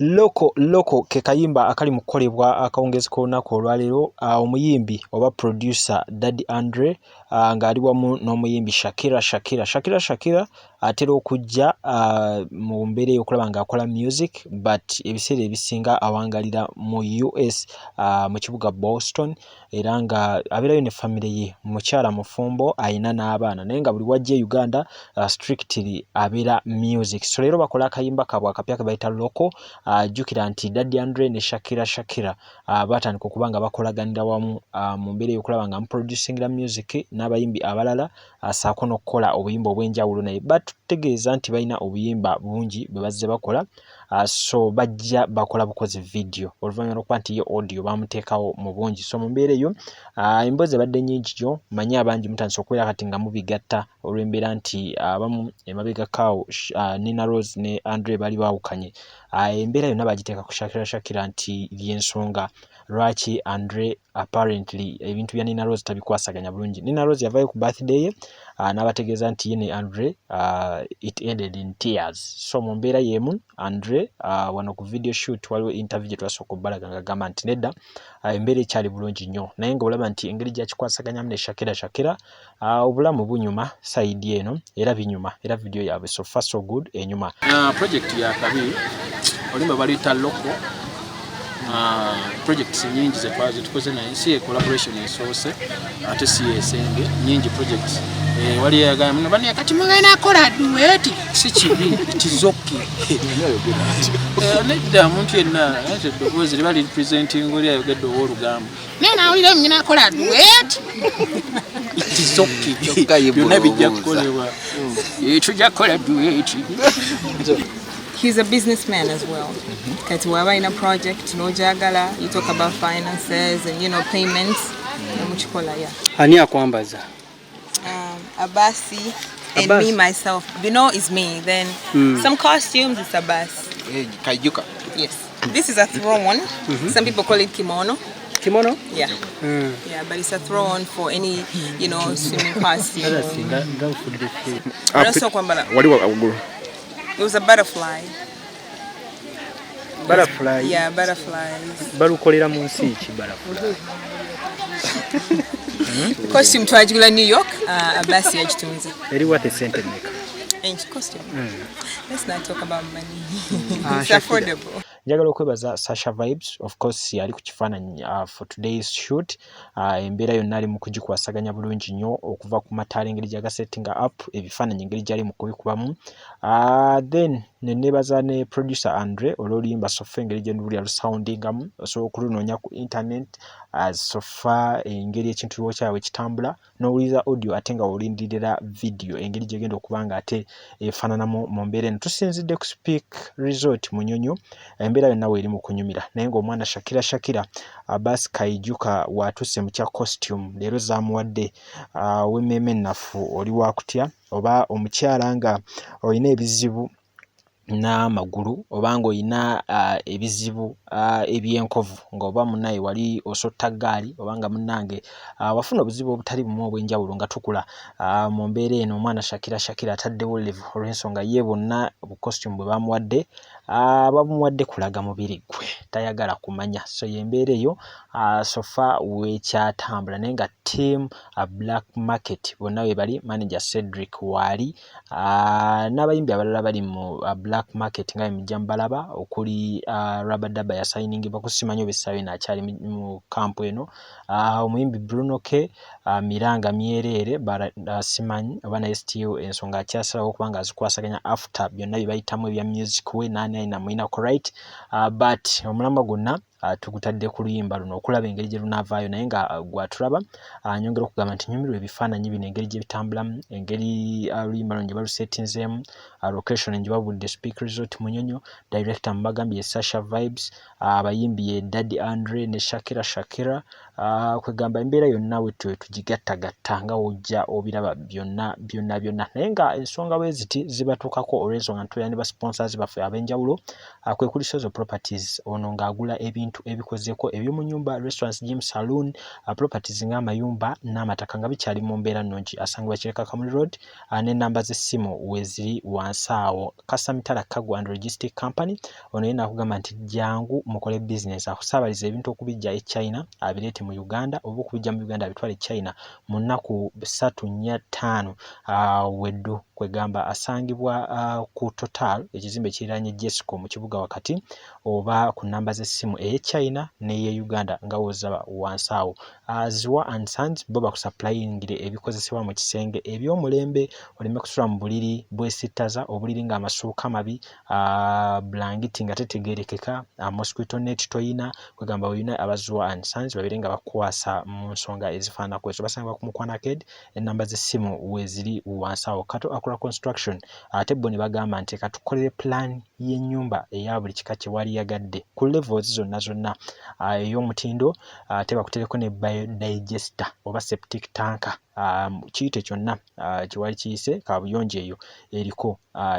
Loko ke kayimba akali mukolebwa akawungezi kolunaku olwaleero omuyimbi oba producer Daddy Andre nga ali wamu n'omuyimbi Shakira atera okujja mu mbeera y'okulaba ng'akola music but ebiseera ebisinga awangalira mu US mu kibuga Boston era nga abeerayo ne family ye mukyala mufumbo ayina n'abaana naye nga buli wajja Uganda strictly abeera music. So leero bakola akayimba kabwe akapya ke bayita Loko. Jjukira nti Daddy Andre ne Shakira batandika okuba nga bakolaganira wamu mu mbeera y'okulaba nga muproducingira music n'abayimbi abalala asaako n'okukola obuyimba obw'enjawulo naye batutegeeza nti balina obuyimba bungi bwe bazze bakola so bajja bakola bukozi video oluvannyuma lw'okuba nti ye audio bamuteekawo mu bungi so mu mbeera eyo emboozi ebadde nnyingi gyo manyi abangi mutandise okubeera kati nga mubigatta olw'embeera nti abamu emabega kaawo Nina Rose ne Andre bali baawukanye embeera yonna bagiteeka ku Shakira nti lyensonga lwaki Andre apparently ebintu bya Nina Rose tabikwasaganya bulungi. Nina Rose yavaayo ku birthday ye n'abategeeza nti ye ne Andre it ended in tears. So mu mbeera y'emu Andre wano ku video shoot waliwo interview gye twasooka obbalaga ng'agamba nti nedda embeera ekyali bulungi nnyo naye ng'olaba nti engeri gy'akikwasaganyamu ne Shakira obulamu bunyuma sayidi eno era binyuma era video yaabwe so far so good enyuma. Project ya kabi olimba balita Loko projects nyingi tukoze naye si collaboration esoose ate si esenge nyingi projects wali yagamba muno bani yakati mugana akola duet si kibi tizoki nedda muntu yenna ate dogozi libali presenting oli ayogedde ow'olugamba nena awulira mnyina akola duet tizoki byonna bijja kukolebwa tujja kukola duet. He's a businessman as well. Kati waba in a project, no jagala, you talk about finances and payments. Yeah. Ani akwambaza? Abasi and me myself. Is me. Then some costumes it's Abbas. Kajuka. Yes. This is a throw on. Some people call it kimono. Kimono? Yeah. Yeah, but it's a throw on for any, swimming costume. It was a butterfly. Butterfly? Yeah, butterflies. Balukolera mu nsi ki butterfly? Costume twagula New York, Abasi yagitunze. Eri what a sente maker. And costume. Let's not talk about money. It's affordable. Njagala okwebaza Sasha Vibes of course yali ku kifaananyi for today's shoot embeera yonna ali mu kugikwasaganya bulungi nnyo okuva ku mataala engeri gyagasettinga up ebifaananyi engeri gyali mu kubikubamu then nenebaza ne producer Andre olw'oluyimba sofa engeri gye ndulira lusoundingamu osobola okulunoonya ku internet sofa engeri ekintu kyabwe kitambula n'owuliriza audio ate nga olindirira video engeri gyegenda okuba nga ate efaananamu mu mbeera eno tusinzidde ku speak resort Munyonyo embeera yonna weeri mu kunyumira naye ng'omwana Shakira Abbas Kaijuka watuuse mu kya costume leero zaamuwadde w'emmeeme ennafu oli wakutya oba omukyala nga olina ebizibu n'amagulu obanga olina ebizibu ebyenkovu ng'oba munnaye wali osotta ggaali obanga munnange wafuna obuzibu obutali bumu obw'enjawulo nga tukula mu mbeera eno omwana Shakira ataddewo level olw'ensonga ye bonna obucostume bwe bamuwadde bamuwadde kulaga mubiri gwe tayagala kumanya so y'embeera eyo sofa weekyatambula naye nga team Black Market bonna we bali manager Cedric waali n'abayimbi abalala bali mu Black Market nga emijja mbalaba okuli Rabadaba yasayiningibwa kusimanyi obisaawe n'akyali mu kampu eno omuyimbi Bruno K Miranga Myereere simanyi oba naye still ensonga akyasalawo okuba nga azikwasaganya after byonna bye bayitamu ebya music we naani namwinako right but omulamba gwonna tugutadde ku luyimba luno okulaba engeri gye lunaavaayo naye nga gwatulaba nyongera okugamba nti nyumirwa ebifaananyi bino engeri gye bitambulamu engeri oluyimba luno gye balusetinzeemu location gye babudde Speak Resort Munyonyo director mbagambye Sasha Vibes abayimbi ye Daddy Andre ne Shakira kwegamba embeera yonna wetwe tugigattagatta nga wojja obiraba byonna naye nga ensonga bwe ziti zibatuukako olw'ensonga ntuula ne ba sponsors baffe ab'enjawulo kwe kuli Sozo Properties ono ng'agula ebintu ebintu ebikozeko ebyomu nyumba restaurants gym saloon properties ng'amayumba n'amataka nga bikyali mu mbeera nnungi asangibwa Kireka Kamuli Road n'ennamba z'essimu weeziri wansi awo Kasamitala Cargo and Logistic Company ono yena akugamba nti jangu mukole business akusaabaliza ebintu okubijja e China abireete mu Uganda oba okubijja mu Uganda abitwale China mu nnaku 3-4 weddu kwegamba asangibwa ku Total ekizimbe kiriraanye Jesco mu kibuga wakati oba ku nnamba z'essimu eye China n'eye Uganda nga wozaba wansi awo Ziwa and Sons bo bakusupplyingire ebikozesebwa mu kisenge eby'omulembe oleme kusula mu buliri bwesittaza obuliri ng'amasuuka mabi blanketi nga tetegerekeka mosquito net toyina kwegamba oyina abaziwa and Sons babere nga bakwasa mu nsonga ezifaanako eso basangibwa ku Mukwana Arcade ennamba z'essimu weeziri wansi awo Kato Akula Construction ate bo ne bagamba nti katukolere plan y'ennyumba eya buli kika kye wali yagadde ku levels zonna ey'omutindo ate bakutereko ne biodigester oba septic tanker kiyite kyonna kiwali kiyise kabuyonjo eyo eriko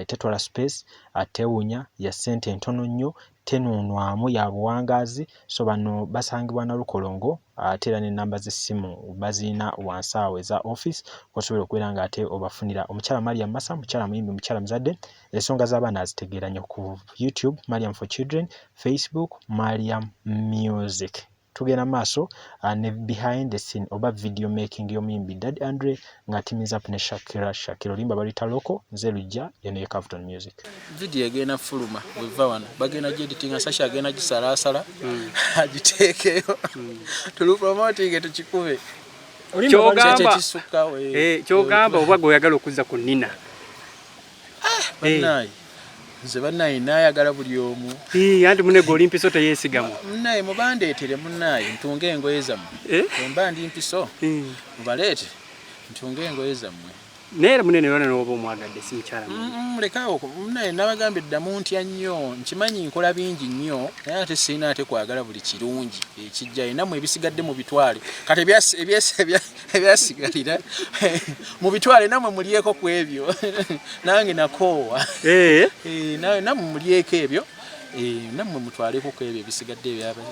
tetwala space atewunya ya ssente ntono nnyo tenuunwamu ya buwangaazi so bano basangibwa na Lukolongo ate era n'ennamba z'essimu bazina wansi awo eza office osobola okubeera nga ate obafunira omukyala Mariam Massa mukyala muyimbi mukyala muzadde ensonga z'abaana azitegeera nnyo ku YouTube Mariam for Children Facebook Mariam Music tugenda maaso ne behind the scene oba video making y'omuyimbi Daddy Andre nga teams up ne Shakira limba balita loko nze lujja ene Captain Music video egenda fuluma weva wana bagenda editing Sasha agenda gisalasala agiteekeyo tulu promoting tukikube kyogamba oba goyagala okuzza ku Nina banayi nze banayi nayagala buli omu anti munego olimpiso teyesigamu munayi mubandeetere munayi ntunge engoye zammwe emba ndi mpiso mubaleete ntunge engoye zammwe neera munene yona n'oba omwagadde si mukyala mulekaawo munayi nabagambye ddamu ntya nnyo nkimanyi nkola bingi nnyo naye ate sirina ate kwagala buli kirungi ekijjayo nammwe ebisigadde mu bitwale kati ebyasigalira mu bitwale nammwe mulyeko ku ebyo nange nakoowa nammwe mulyeko ebyo nammwe mutwaleko ku ebyo ebisigadde ebyaba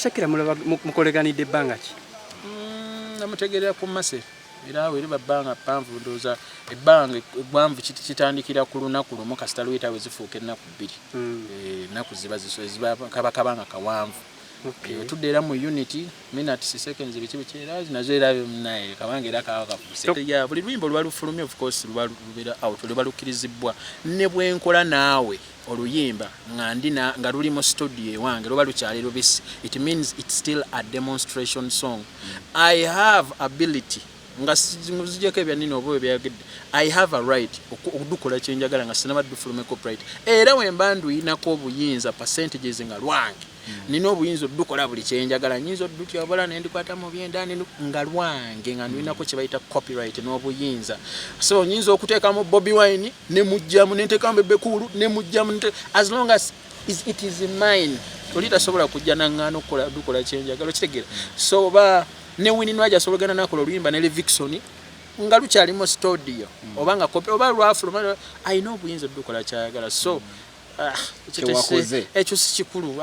Shakira mulaba mukoleganidde ebbanga ki namutegerera ku Masere era weri babanga pamvu ndoza ebbanga egwanvu kitandikira ku lunaku lumu kasita lwita wezifuuka ennaku 2 ennaku ziba kabanga kawanvu tuddeera mu unity minutes seconds bikibikyera nazo era naye kabange era kakafuse ya buli lwimbo lwa lufulumye of course lwa lubera out lwa lukirizibwa ne bwenkola naawe oluyimba nga luli mu studio ewange loba lukyali lubisi it means it's still a demonstration song I have ability nga sizijeko ebyanini obo ebyagedde I have a right okudukola kyenjagala nga sinaba dufulume copyright era wembandu inako obuyinza percentages nga lwange nina obuyinza odukola buli kyenjagala nyinza odutyobola nendikwata mu byendani nga lwange nga ninako kyebayita copyright n'obuyinza so nyinza okuteekamu Bobby Wine ne mujjamu nenteekamu Bebekulu ne mujjamu as long as it is mine olitasobola kujja nangano kola dukola kyenjagala kitegera so ba ne wini nwaja sologana nakola oluyimba ne Vixon nga lukyali mu studio obanga copy oba lwafuluma I know buyinza dukola kyayagala so ekyo si kikulu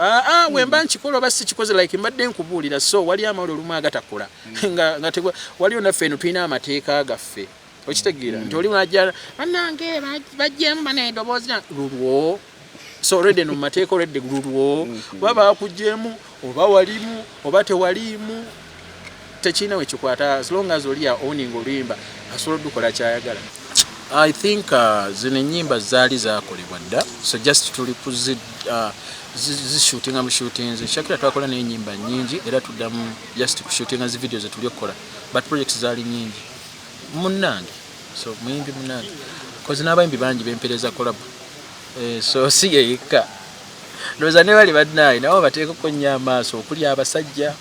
wemba nkikola basi kikoze like mbadde nkubuulira so wali amawolo lumu agatakola nga wali onaffe eno tulina amateeka agaffe okitegeera nti oli unajja bannange bajjemu banedoboozi lulwo so already no mateeka already lulwo baba bakujjemu oba walimu oba tewalimu techina we chikwata as long as oli owning oluyimba asobola dukola kyayagala I think zine nyimba zali zakolebwa dda so just tuli kuzi shooting am shootings Shakira twakola ne nyimba nyingi era tuddamu just ku shooting az videos tuliokola but projects zali nyingi munnange so muyimbi munnange cause nabayimbi bangi bempereza collab so siyeka ndoza ne bali badnayi nabo bateekako nnyamaaso okuli abasajja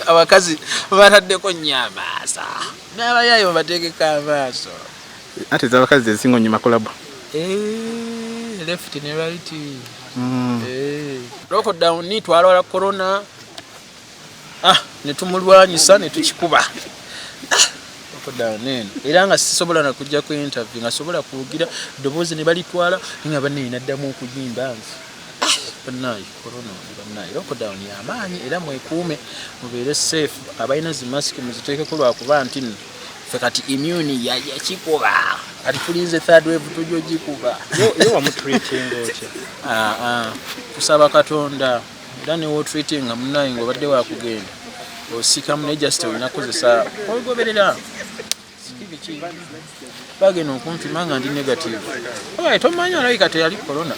abakazi bataddeko nnyamaaso n'abayayo bateekeko amaaso ate z'abakazi ezisinga onyuma collab left ne right lockdown ni twalwala corona ne tumulwanyisa ne tukikuba lockdown nene era nga sisobola na kujja ku interview nga sobola kugira dobozi ne balitwala nga banene naddamu okuyimba bannaye corona bannaye lockdown y'amaanyi era mwekuume mubeere safe abalina zi mask muziteekeko lwakuba nti ffe kati immune yakikuba kati tulinze third wave tujogikuba yo wamutreatinga otya kusaba Katonda era newo treating nga munnaye ng'obadde wakugenda osikamu naye just olinakozesa ogoberera sikibiki bagenda okumpima nga ndi negative tomanyi alabika teyali corona